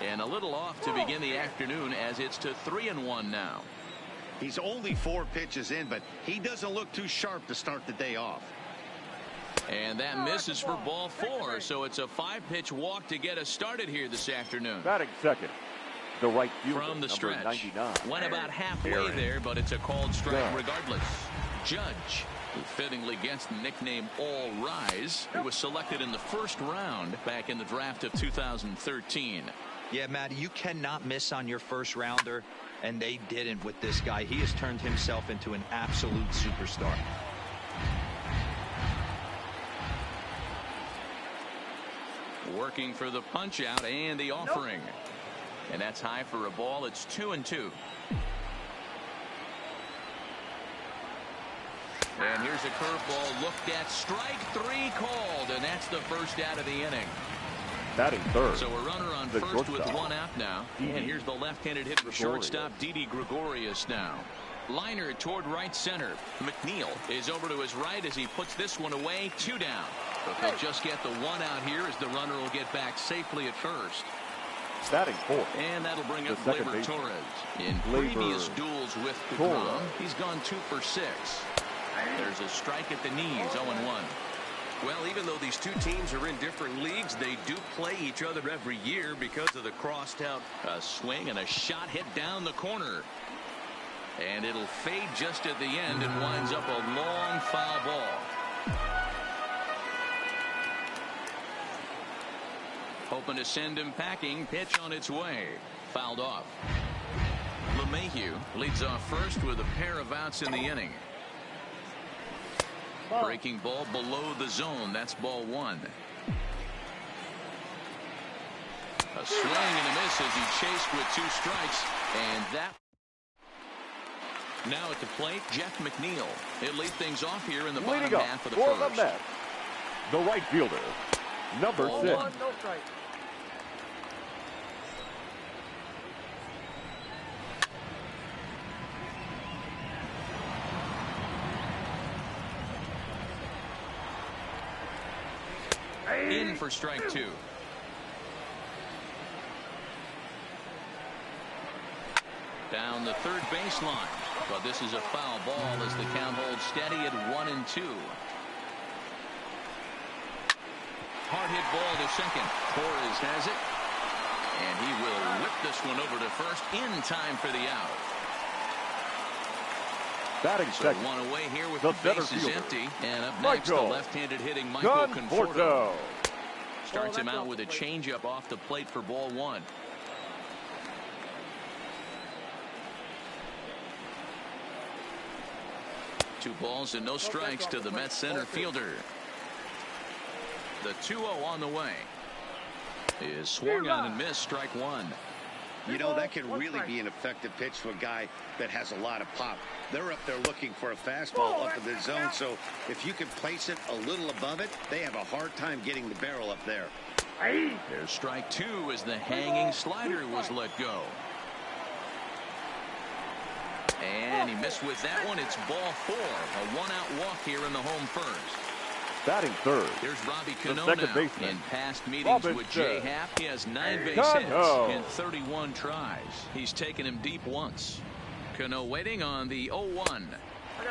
And a little off to begin the afternoon as it's to 3-1 now. He's only 4 pitches in, but he doesn't look too sharp to start the day off. And that misses for ball 4, so it's a 5-pitch walk to get us started here this afternoon. Batting second, the right fielder, from the stretch. 99. Went about halfway there, but it's a called strike regardless. Judge, who fittingly gets the nickname All Rise, who was selected in the first round back in the draft of 2013. Yeah, Matt, you cannot miss on your first rounder, and they didn't with this guy. He has turned himself into an absolute superstar. Working for the punch out and the offering. And that's high for a ball. It's 2-2. And here's a curveball looked at. Strike 3 called, and that's the first out of the inning. Batting third. So a runner on first with 1 out now. And here's the left-handed hitter shortstop, Didi Gregorius now. Liner toward right center. McNeil is over to his right as he puts this one away. 2 down. But they'll just get the 1 out here as the runner will get back safely at first. Batting fourth. And that'll bring up Gleyber Torres. In previous duels with DeGrom, he's gone 2 for 6. There's a strike at the knees, 0-1. Well, even though these two teams are in different leagues, they do play each other every year because of the crossed out. A swing and a shot hit down the corner. And it'll fade just at the end and winds up a long foul ball. Hoping to send him packing. Pitch on its way. Fouled off. LeMahieu leads off first with a pair of outs in the inning. Breaking ball below the zone. That's ball 1. A swing and a miss as he chased with 2 strikes. And that. Now at the plate, Jeff McNeil. He'll lead things off here in the bottom half of the first. The right fielder, number 6. No strike. In for strike 2. Down the third baseline. But this is a foul ball as the count holds steady at 1-2. Hard hit ball to second. Torres has it. And he will whip this one over to first in time for the out. Batting second. 1 away here with the the bases empty. And up next, the left-handed hitting Michael Conforto. Starts him out with a changeup off the plate for ball 1. Two balls and no strikes to the Mets center fielder. The 2-0 on the way. Is swung on and missed. Strike 1. You know, that can really be an effective pitch to a guy that has a lot of pop. They're up there looking for a fastball up in the zone, so if you can place it a little above it, they have a hard time getting the barrel up there. There's strike 2 as the hanging slider was let go. And he missed with that one. It's ball 4. A 1-out walk here in the home first. Batting third. Here's Robbie Cano now. In past meetings with Jay Happ, he has 9 base hits in 31 tries. He's taken him deep once. Cano waiting on the 0-1.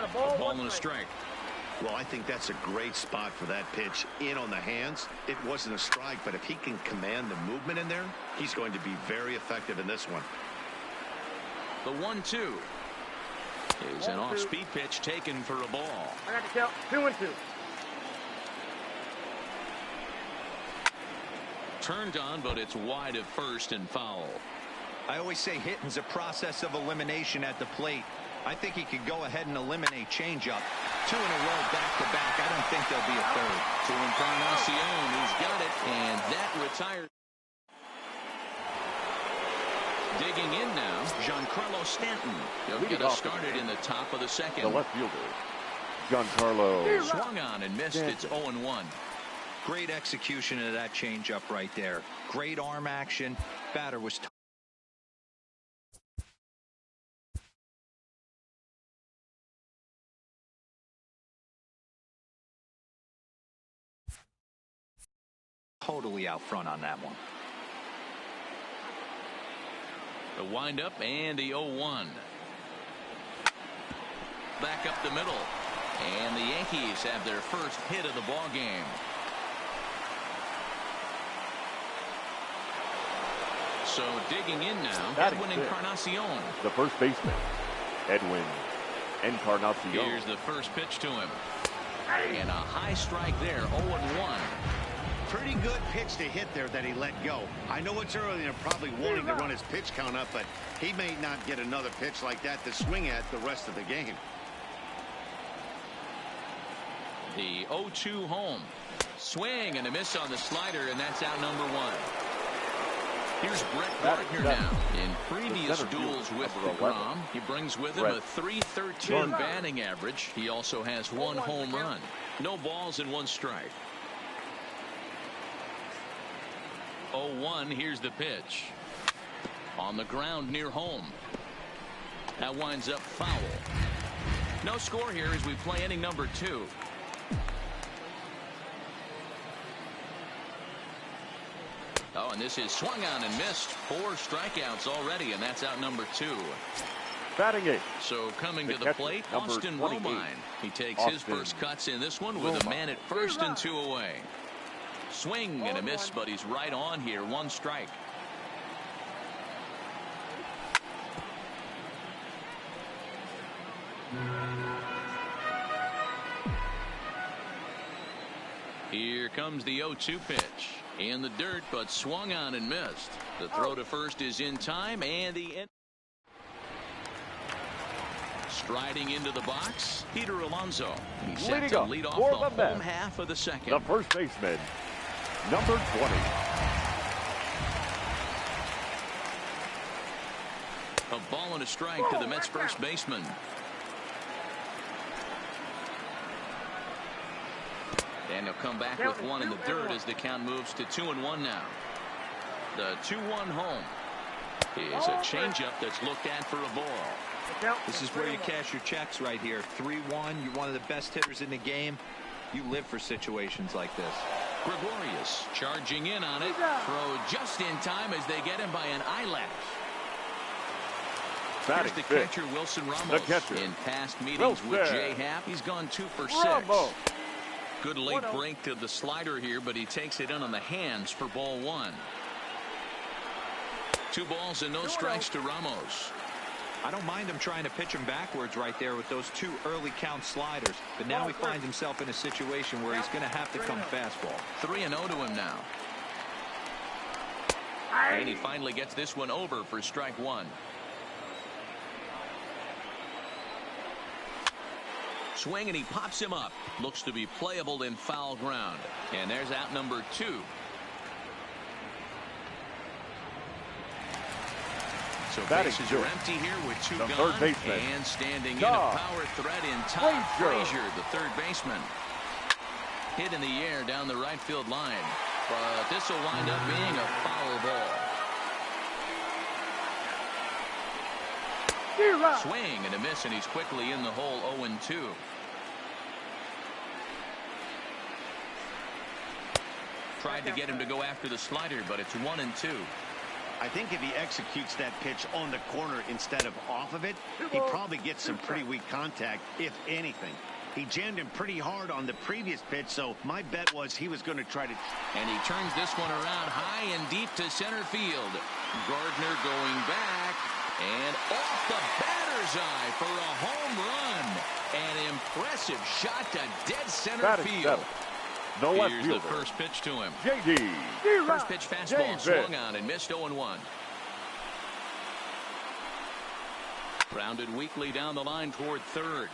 A ball and a strike. Well, I think that's a great spot for that pitch. In on the hands. It wasn't a strike, but if he can command the movement in there, he's going to be very effective in this one. The 1-2 is an off-speed pitch taken for a ball. I got to count 2-2. Turned on, but it's wide at first and foul. I always say hitting's a process of elimination at the plate. I think he could go ahead and eliminate changeup. 2 in a row back-to-back. I don't think there'll be a third. To Encarnacion, who's got it, and that retired. Digging in now, Giancarlo Stanton. He'll get us started in the top of the second. The left fielder, Giancarlo. Swung on and missed. It's 0-1. Great execution of that changeup right there. Great arm action. Batter was totally out front on that one. The windup and the 0-1. Back up the middle. And the Yankees have their first hit of the ball game. So digging in now, Edwin Encarnacion. The first baseman, Edwin Encarnacion. Here's the first pitch to him. And a high strike there, 0-1. Pretty good pitch to hit there that he let go. I know it's early and probably wanting to run his pitch count up, but he may not get another pitch like that to swing at the rest of the game. The 0-2 home. Swing and a miss on the slider, and that's out number 1. Here's Brett Gardner now. In previous duels with DeGrom, he brings with him a .313 batting average. He also has 1 home run. No balls and 1 strike. 0-1, here's the pitch. On the ground near home. That winds up foul. No score here as we play inning number 2. Oh, and this is swung on and missed. 4 strikeouts already, and that's out number 2. Batting 8. So coming to the plate, Austin Romine. He takes his first cuts in this one with a man at first and 2 away. Swing and a miss, but he's right on here. 1 strike. Here comes the 0-2 pitch. In the dirt, but swung on and missed. The throw to first is in time, and the end. Striding into the box, Peter Alonso. He's set to lead off the home half of the second. The first baseman, number 20. A ball and a strike to the Mets first baseman. And he'll come back with 1 in the dirt as the count moves to 2-1 now. The 2-1 home is a changeup that's looked at for a ball. This is where you cash your checks right here. 3-1. You're one of the best hitters in the game. You live for situations like this. Gregorius charging in on it. Throw just in time as they get him by an eyelash. Here's the catcher, Wilson Ramos. In past meetings with Jay Happ, he's gone 2 for 6. Good late break to the slider here, but he takes it in on the hands for ball 1. 2 balls and no strikes to Ramos. I don't mind him trying to pitch him backwards right there with those 2 early count sliders. But now he finds himself in a situation where he's going to have to come fastball. 3-0 to him now. And he finally gets this one over for strike 1. Swing and he pops him up. Looks to be playable in foul ground. And there's out number 2. So bases are empty here with 2 gone. And standing in a power threat in Todd Frazier, the third baseman. Hit in the air down the right field line. But this will wind up being a foul ball. Swing and a miss, and he's quickly in the hole. 0-2. Tried to get him to go after the slider, but it's 1-2. I think if he executes that pitch on the corner instead of off of it, he probably gets some pretty weak contact, if anything. He jammed him pretty hard on the previous pitch, so my bet was he was going to try to. And he turns this one around high and deep to center field. Gardner going back. And off the batter's eye for a home run. An impressive shot to dead center field. No left Here's fielder. The first pitch to him. JD. First pitch fastball swung on and missed. 0-1. Grounded weakly down the line toward third.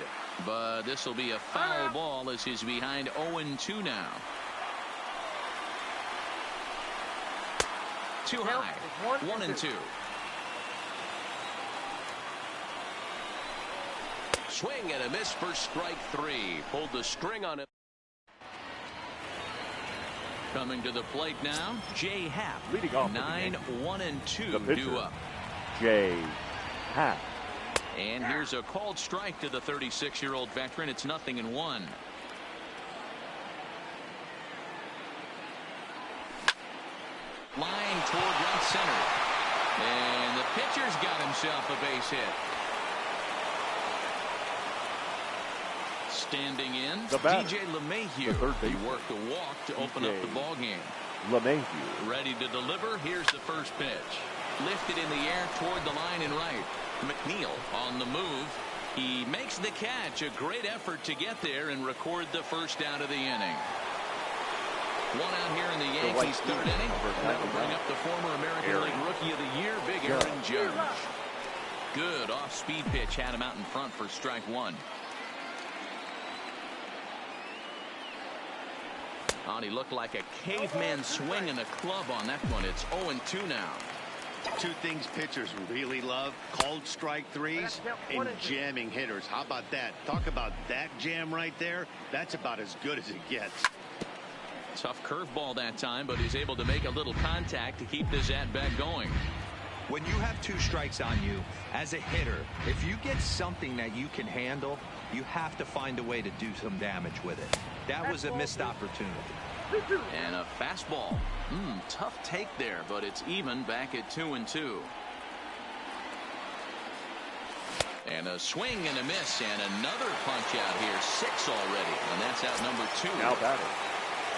But this will be a foul ball as he's behind 0-2 now. Too high. 1-2. Swing and a miss for strike 3. Pulled the string on it. Coming to the plate now, Jay Happ. Leading off 9-1-2 due up. Jay Happ. And here's a called strike to the 36-year-old veteran. It's 0-1. Line toward right center. And the pitcher's got himself a base hit. Standing in, DJ LeMahieu. He worked a walk to open up the ball game. LeMahieu. Ready to deliver. Here's the first pitch. Lifted in the air toward the line and right. McNeil on the move. He makes the catch. A great effort to get there and record the first out of the inning. One out here in the Yankees' third inning. That will bring up the former American League Rookie of the Year, Big Aaron Judge. Good off-speed pitch had him out in front for strike one. He looked like a caveman swinging a club on that one. It's 0-2 now. Two things pitchers really love: called strike threes and jamming hitters. How about that? Talk about that jam right there. That's about as good as it gets. Tough curveball that time, but he's able to make a little contact to keep this at-bat going. When you have two strikes on you, as a hitter, if you get something that you can handle, you have to find a way to do some damage with it. That was a missed opportunity. And a fastball. Tough take there, but it's even back at 2-2. And a swing and a miss, and another punch out here. 6 already, and that's out number 2. Now batting.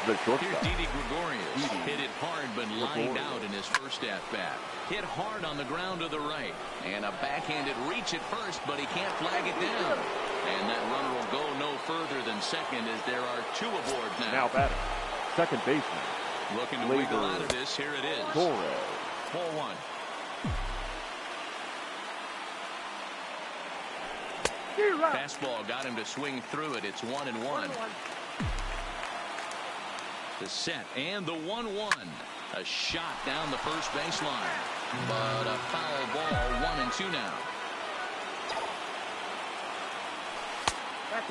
The shortstop. Here's Didi Gregorius. Hit it hard, but lined out in his first at-bat. Hit hard on the ground to the right. And a backhanded reach at first, but he can't flag it down. And that runner will go no further than second as there are 2 aboard now. Now batting. Second baseman. Looking to wiggle out of this. Here it is. Torres. 4-1. Fastball got him to swing through it. It's 1-1. The set and the 1-1. A shot down the first baseline. But a foul ball. 1-2 now.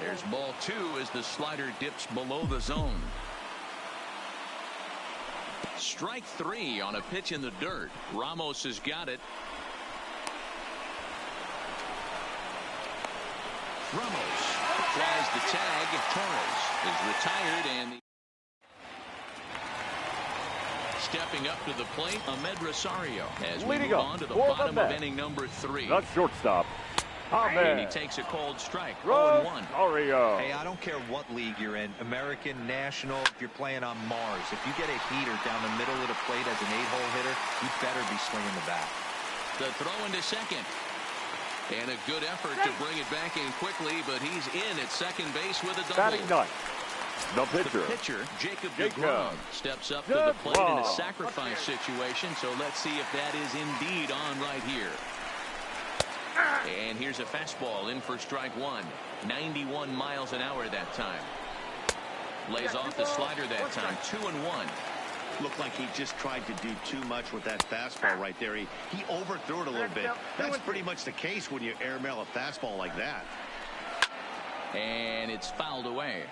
There's ball 2 as the slider dips below the zone. Strike 3 on a pitch in the dirt. Ramos has got it. Ramos applies the tag. Torres is retired, and stepping up to the plate, Ahmed Rosario as we move on to the bottom of inning number 3. The shortstop. And he takes a cold strike. 0-1. Rosario. Hey, I don't care what league you're in, American, National, if you're playing on Mars. If you get a heater down the middle of the plate as an 8-hole hitter, you better be swinging the bat. The throw into second. And a good effort to bring it back in quickly, but he's in at second base with a double. Batting ninth. The pitcher. Jacob DeGrom, steps up to the plate in a sacrifice situation, so let's see if that is indeed on right here. And here's a fastball in for strike 1. 91 miles an hour that time. Lays off the slider that time. 2-1. Looked like he just tried to do too much with that fastball right there. He overthrew it a little bit. That's pretty much the case when you airmail a fastball like that. And it's fouled away.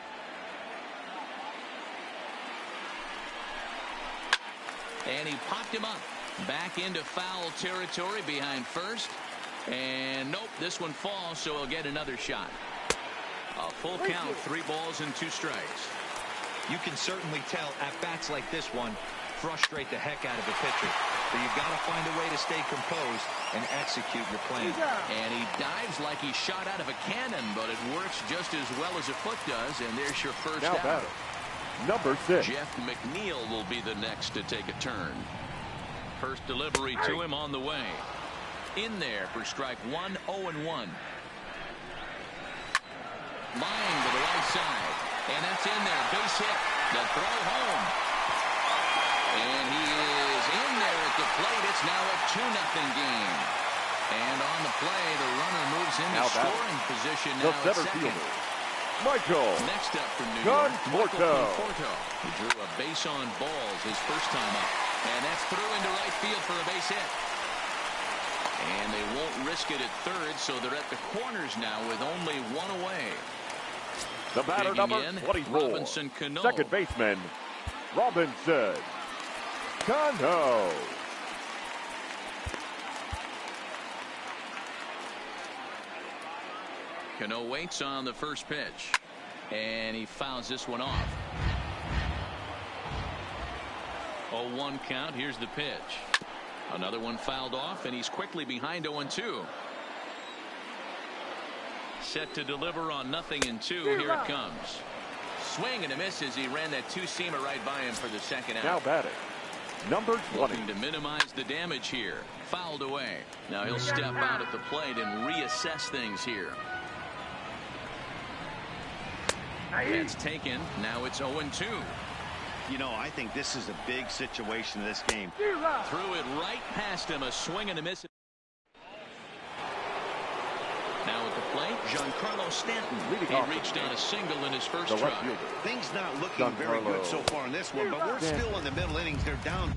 And he popped him up. Back into foul territory behind first. And nope, this one falls, so he'll get another shot. A full count, 3 balls and 2 strikes. You can certainly tell at bats like this one frustrate the heck out of a pitcher. So you've got to find a way to stay composed and execute your plan. And he dives like he shot out of a cannon, but it works just as well as a foot does, and there's your first now out. Batting. Number 6. Jeff McNeil will be the next to take a turn. First delivery to him on the way. In there for strike 1, 0-1. Line to the right side. And that's in there. Base hit. The throw home. And he is in there at the plate. It's now a 2-0 game. And on the play, the runner moves into scoring position now at second. Fielder. Michael. Next up from New York, Conforto. He drew a base on balls his first time up. And that's through into right field for a base hit. And they won't risk it at third, so they're at the corners now with only 1 away. The batter number 24. Robinson Cano. Second baseman, Robinson Cano. Cano waits on the first pitch. And he fouls this one off. 0-1 count. Here's the pitch. Another one fouled off, and he's quickly behind 0-2. Set to deliver on 0-2. Here it comes. Swing and a miss as he ran that two-seamer right by him for the second out. Now batting, number 20. Looking to minimize the damage here. Fouled away. Now he'll step out at the plate and reassess things here. That's taken. Now it's 0-2. You know, I think this is a big situation in this game. Threw it right past him. A swing and a miss. Now at the plate, Giancarlo Stanton. He reached on a single in his first try. Things not looking very good so far in this one, but we're still in the middle innings. They're down.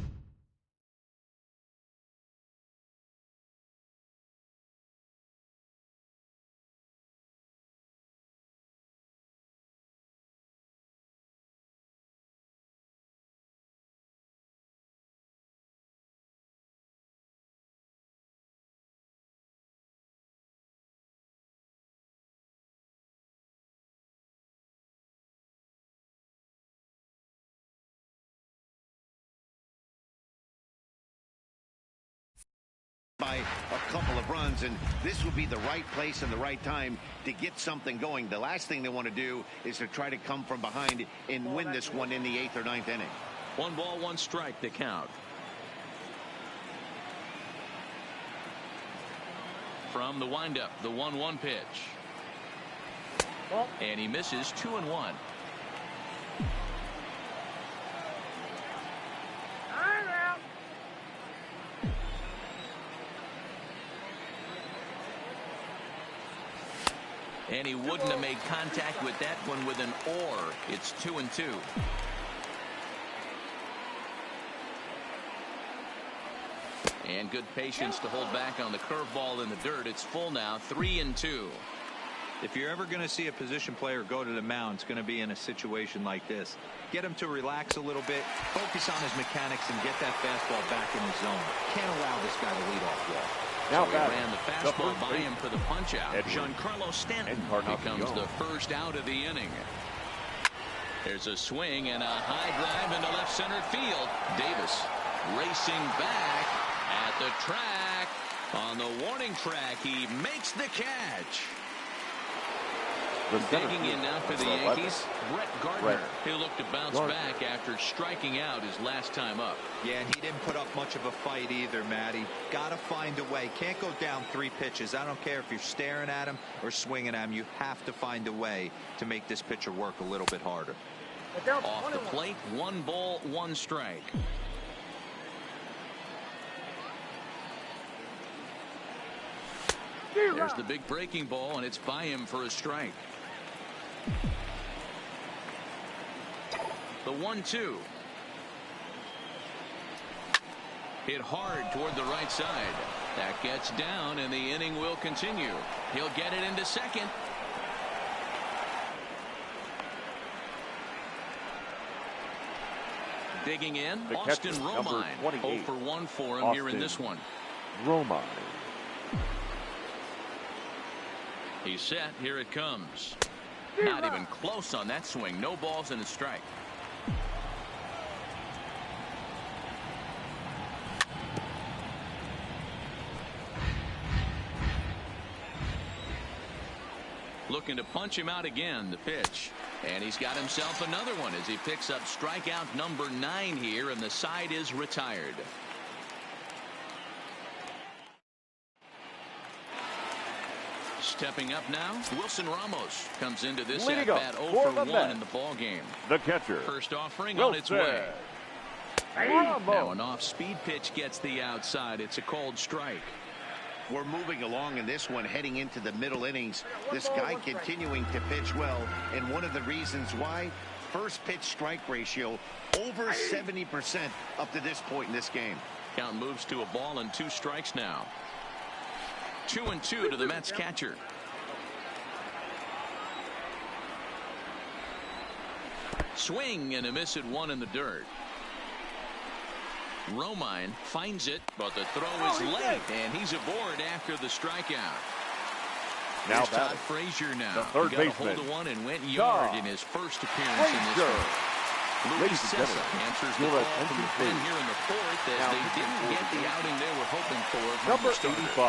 By a couple of runs, and this would be the right place and the right time to get something going. The last thing they want to do is to try to come from behind and win this one in the 8th or 9th inning. 1 ball, 1 strike, the count. From the windup, the 1-1 pitch. And he misses 2-1. And he wouldn't have made contact with that one with an or. It's 2-2. And good patience to hold back on the curveball in the dirt. It's full now, 3-2. If you're ever going to see a position player go to the mound, it's going to be in a situation like this. Get him to relax a little bit, focus on his mechanics, and get that fastball back in the zone. Can't allow this guy to lead off walk. Now he ran the fastball by him for the punch out. Giancarlo Stanton becomes the first out of the inning. There's a swing and a high drive into left center field. Davis racing back at the track. On the warning track, he makes the catch. Digging in now for the Yankees, Brett Gardner. He'll look to bounce back after striking out his last time up. Yeah, and he didn't put up much of a fight either, Matty. Got to find a way. Can't go down 3 pitches. I don't care if you're staring at him or swinging at him. You have to find a way to make this pitcher work a little bit harder. Off the plate, 1 ball, 1 strike. There's the big breaking ball, and it's by him for a strike. The 1-2. Hit hard toward the right side. That gets down, and the inning will continue. He'll get it into second. Digging in, Austin Romine. 0 for 1 for him here in this one. Romine. He's set. Here it comes. Not even close on that swing. No balls and a strike. Looking to punch him out again. The pitch. And he's got himself another one as he picks up strikeout number 9 here, and the side is retired. Stepping up now, Wilson Ramos comes into this at bat 0 for 1 in the ball game. The catcher. First offering on its way. Now an off-speed pitch gets the outside. It's a called strike. We're moving along in this one, heading into the middle innings. This guy continuing to pitch well, and one of the reasons why, first pitch strike ratio over 70% up to this point in this game. Count moves to a ball and 2 strikes now. 2-2 to the Mets catcher. Swing and a miss at 1 in the dirt. Romine finds it, but the throw is late, and he's aboard after the strikeout. Now Todd Frazier now. The third He got baseman. a hold of one and went yard in his first appearance in this one. Luis Cessa answers the call from the pen here in the fourth as they didn't get the outing they were hoping for. Number 85.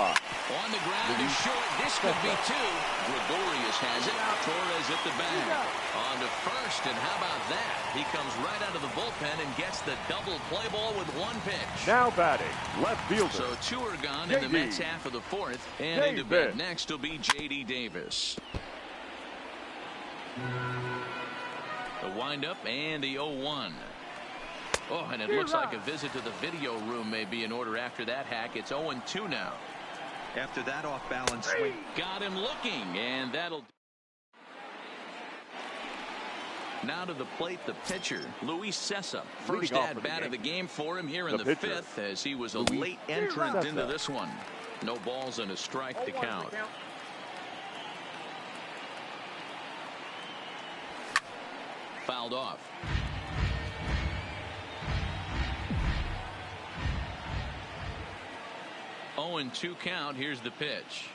On the ground is short. This could be two. Gregorius has it. Torres at the bag. On to first, and how about that? He comes right out of the bullpen and gets the double play ball with one pitch. Now batting, left fielder. So two are gone in the Mets half of the fourth. And into bed next will be J.D. Davis. The windup and the 0-1. Oh, and it looks like a visit to the video room may be in order after that hack. It's 0-2 now. After that off-balance swing. Got him looking, and that'll... Now to the plate, the pitcher, Luis Cessa. First at-bat of the game for him here in the fifth, as he was a late entrant into this one. No balls and a strike to count. Fouled off. Oh, and 2 count. Here's the pitch.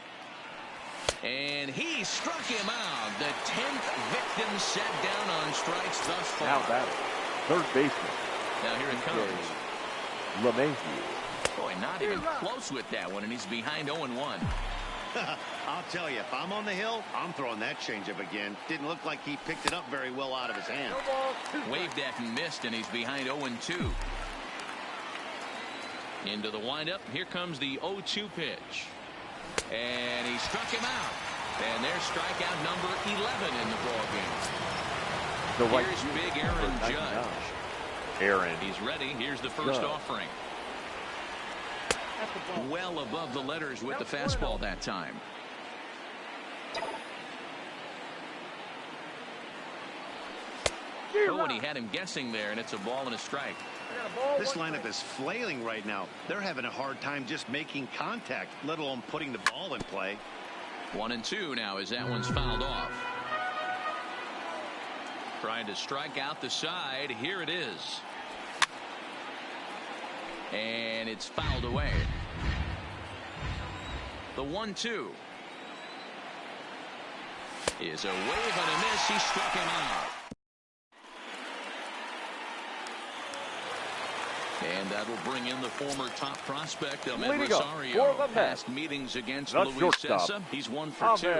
And he struck him out. The 10th victim set down on strikes thus far. Now batting, third baseman. Now here it comes. LeMahieu. Boy, not even close with that one, and he's behind 0-1. I'll tell you, if I'm on the hill, I'm throwing that changeup again. Didn't look like he picked it up very well out of his hand. Waved at and missed, and he's behind 0-2. Into the windup. Here comes the 0-2 pitch. And he struck him out. And there's strikeout number 11 in the ballgame. Here's big Aaron Judge. Aaron. He's ready. Here's the first offering. Well above the letters with the fastball that time. Oh, and he had him guessing there, and it's a ball and a strike. This lineup is flailing right now. They're having a hard time just making contact, let alone putting the ball in play. 1-2 now as that one's fouled off. Trying to strike out the side. Here it is. And it's fouled away. The 1-2 is a wave and a miss. He struck him out. And that'll bring in the former top prospect of Rosario. Past meetings against Luis Cessa. He's 1 for 2.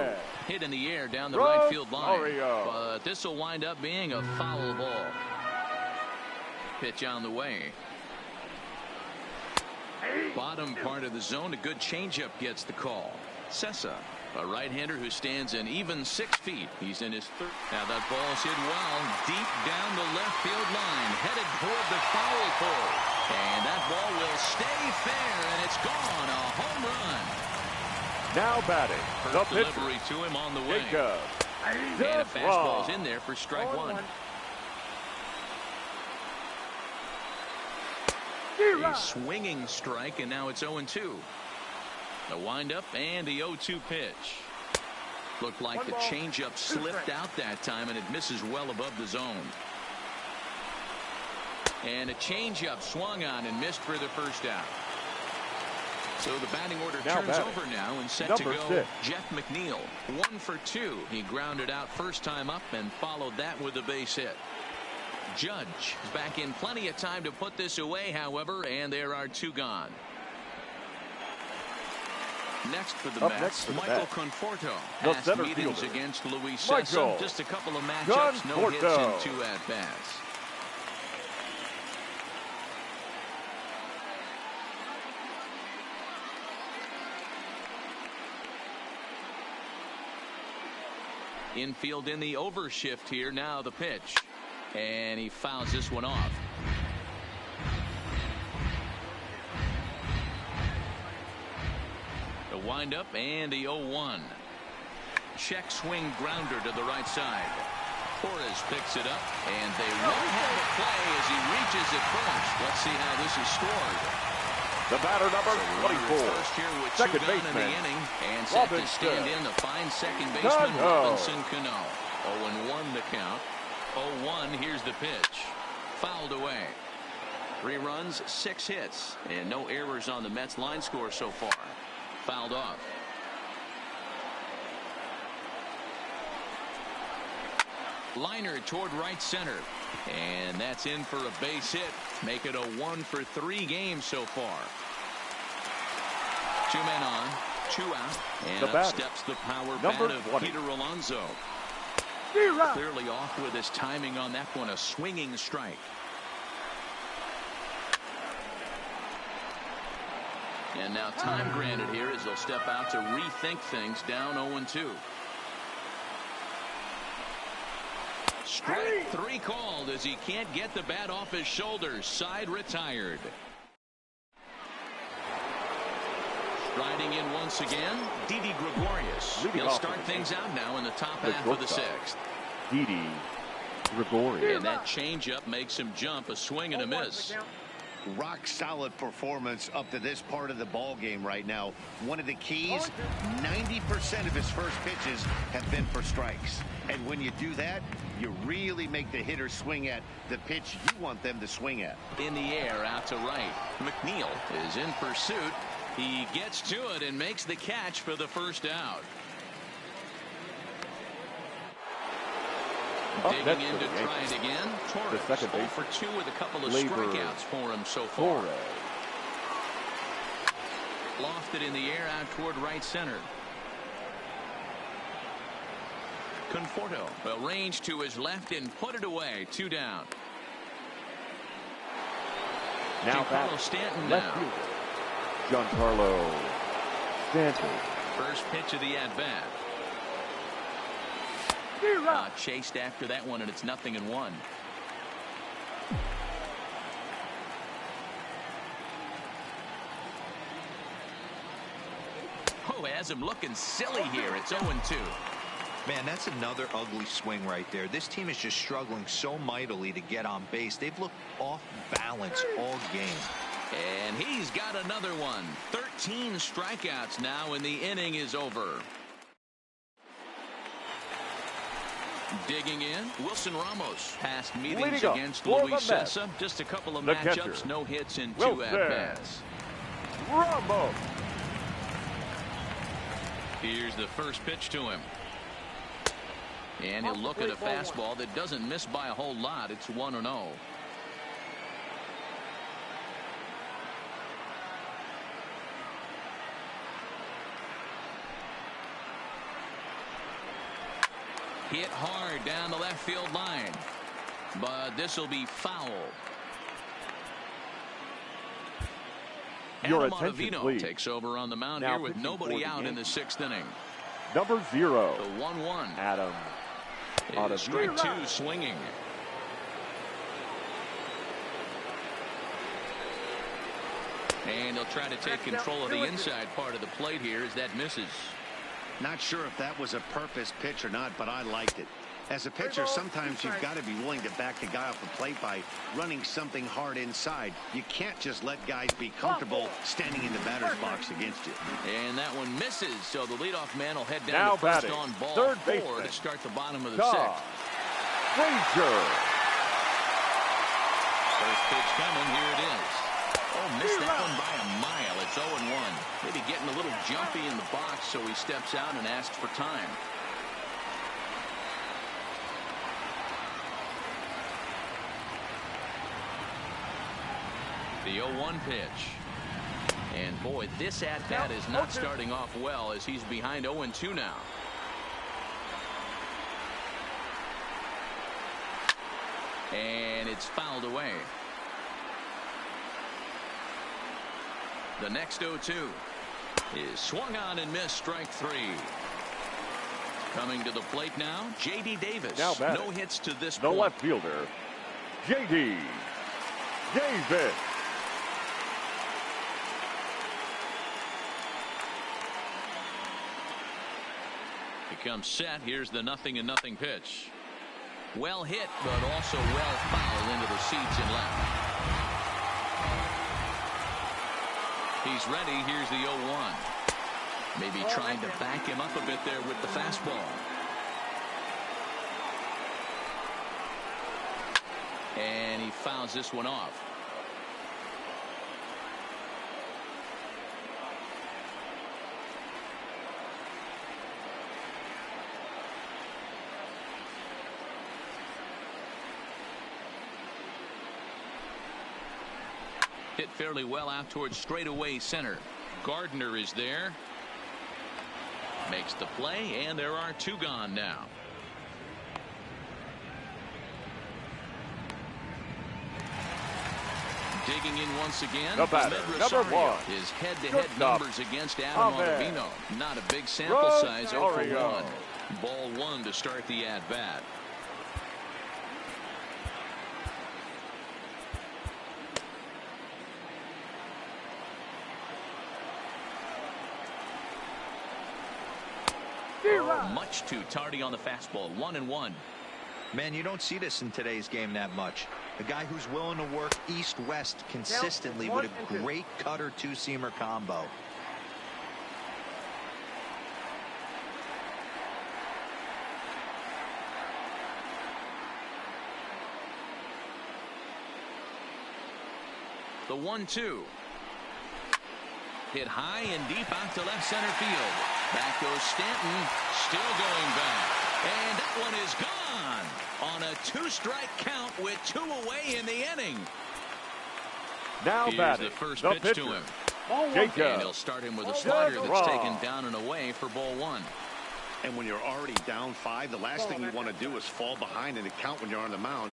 Hit in the air down the right field line. But this will wind up being a foul ball. Pitch on the way. Bottom part of the zone. A good changeup gets the call. Cessa, a right-hander who stands an even 6 feet. He's in his third. Now that ball's hit well deep down the left field line, headed toward the foul pole. And that ball will stay fair, and it's gone. A home run. Now batting, the delivery to him on the way. And a fastball's in there for strike 1. A swinging strike, and now it's 0-2. The windup and the 0-2 pitch. Looked like the changeup slipped out that time, and it misses well above the zone. And a changeup swung on and missed for the first out. So the batting order turns over now and set to go 6. Jeff McNeil. 1 for 2. He grounded out first time up and followed that with a base hit. Judge is back in plenty of time to put this away, however, and there are 2 gone. Next for the Mets, Michael Conforto. Past meetings against Luis Cessa. Just a couple of matchups, no hits and 2 at-bats. Infield in the overshift here. Now the pitch. And he fouls this one off. The windup and the 0-1. Check swing grounder to the right side. Torres picks it up, and they won't have a play as he reaches it first. Let's see how this is scored. The batter number 24. First here with second 2 gone in the inning, and set to stand in the fine second baseman Robinson Cano. 0-1 the count. 0-1. Here's the pitch. Fouled away. 3 runs, 6 hits, and no errors on the Mets line score so far. Fouled off. Liner toward right center. And that's in for a base hit. Make it a 1-for-3 game so far. 2 men on, 2 out. And up steps the power bat of 20. Peter Alonso. Clearly off with his timing on that one. A swinging strike. And now time granted here as they'll step out to rethink things, down 0-2. Strike 3 called as he can't get the bat off his shoulders. Side retired. Striding in once again, Didi Gregorius. He'll start things out now in the top half of the 6th. Didi Gregorius. And that changeup makes him jump. A swing and a miss. Rock solid performance up to this part of the ball game right now. One of the keys, 90% of his first pitches have been for strikes. And when you do that, you really make the hitter swing at the pitch you want them to swing at. In the air, out to right. McNeil is in pursuit. He gets to it and makes the catch for the first out. Digging in to try it again. Torres, 0 for 2 with a couple of strikeouts for him so far. Lofted in the air out toward right center. Conforto will range to his left and put it away. 2 down. Now Giancarlo Stanton left now. fielder Giancarlo Stanton. First pitch of the at-bat. Chased after that one, and it's 0-1. Oh, has him looking silly here. It's 0-2. Man, that's another ugly swing right there. This team is just struggling so mightily to get on base. They've looked off balance all game. And he's got another one. 13 strikeouts now, and the inning is over. Digging in, Wilson Ramos. Past meetings against Luis Sessa. Just a couple of matchups, no hits in 2 at-bats. Ramos. Here's the first pitch to him. And he'll look at a fastball that doesn't miss by a whole lot. It's 1-0. Hit hard down the left field line. But this will be foul. Your Adam attention, Ottavino please. takes over on the mound Now here with nobody out in the 6th inning. Number 0. The 1-1. Adam Ottavino. Strike 2 swinging. And he'll try to take control of the inside part of the plate here as that misses. Not sure if that was a purpose pitch or not, but I liked it. As a pitcher, sometimes you've got to be willing to back the guy off the plate by running something hard inside. You can't just let guys be comfortable standing in the batter's box against you. And that one misses, so the leadoff man will head down Now to first batting, on ball third 4 baseman. to start the bottom of the 6th. Frazier. First pitch coming, here it is. Oh, missed that one by a mile. It's 0-1. Maybe getting a little jumpy in the box, so he steps out and asks for time. The 0-1 pitch. And boy, this at-bat is not starting off well as he's behind 0-2 now. And it's fouled away. The next 0-2 is swung on and missed, strike 3. Coming to the plate now, J.D. Davis. No hits to this point. The left fielder, J.D. Davis. Becomes set. Here's the 0-0 pitch. Well hit, but also well fouled into the seats and left. He's ready. Here's the 0-1. Maybe trying to back him up a bit there with the fastball. And he fouls this one off. Hit fairly well out towards straightaway center. Gardner is there. Makes the play, and there are 2 gone now. Digging in once again. The batter, number 1. His head-to-head numbers against Adam Ottavino. Not a big sample size, 0 for 1. Ball 1 to start the at-bat. Much too tardy on the fastball. 1-1. Man, you don't see this in today's game that much. A guy who's willing to work east-west consistently with a great cutter two-seamer combo. The 1-2. Hit high and deep out to left center field. Back goes Stanton, still going back. And that one is gone on a 2-strike count with 2 away in the inning. Now Here's batting, the first the pitch pitcher, to him. Jacob. And he'll start him with a slider that's taken down and away for ball 1. And when you're already down 5, the last thing you want to do is fall behind in the count when you're on the mound.